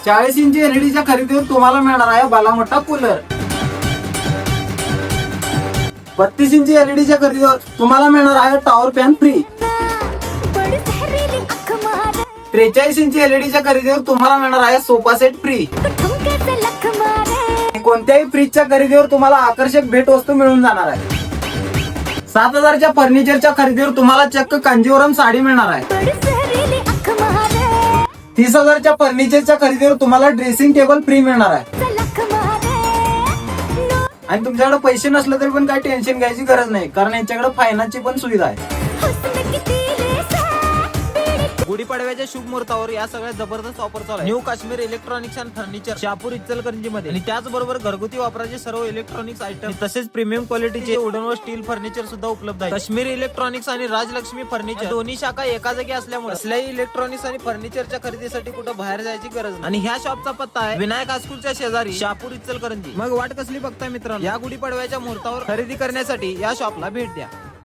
40 इंची एलईडीच्या खरेदीवर तुम्हाला मिळणार आहे बालामोठा कूलर. 32 इंची एलईडीच्या खरेदीवर तुम्हाला मिळणार आहे टॉवर फॅन फ्री. 43 इंची एलईडीच्या खरेदीवर तुम्हाला मिळणार आहे सोफा सेट फ्री. कोणत्याही फ्रीजच्या खरेदीवर तुम्हाला आकर्षक भेट वस्तू मिळून जाणार आहे. 7,000च्या फर्निचरच्या खरेदीवर तुम्हाला चक्क कांजीवरम साडी मिळणार आहे. 30,000च्या फर्निचरच्या खरेदीवर तुम्हाला ड्रेसिंग टेबल फ्री मिळणार आहे. आणि तुमच्याकडे पैसे नसले तरी पण काही टेन्शन घ्यायची गरज नाही, कारण यांच्याकडे फायनान्सची पण सुविधा आहे. गुढीपाडव्याच्या शुभ मुहूर्तावर या सगळ्यात जबरदस्त ऑफर चालू आहे. New Kashmir electronics and furniture Shahapur Ichalkaranji मध्ये. आणि त्याचबरोबर घरगुती वापराचे सर्व इलेक्ट्रॉनिक्स आयटम तसेच प्रीमियम क्वालिटीचे वुडन व स्टील फर्निचर सुद्धा उपलब्ध आहे. काश्मीर इलेक्ट्रॉनिक्स आणि राजलक्ष्मी फर्निचर दोन्ही शाखा एका जागी असल्यामुळे असल्याही इलेक्ट्रॉनिक्स आणि फर्निचरच्या खरेदीसाठी कुठे बाहेर जायची गरज नाही. आणि ह्या शॉपचा पत्ता आहे विनायक हायस्कूलच्या शेजारी शहापूर इचलकरंजी. मग वाट कसली बघताय मित्रांनो, या गुढीपाडव्याच्या मुहूर्तावर खरेदी करण्यासाठी या शॉपला भेट द्या.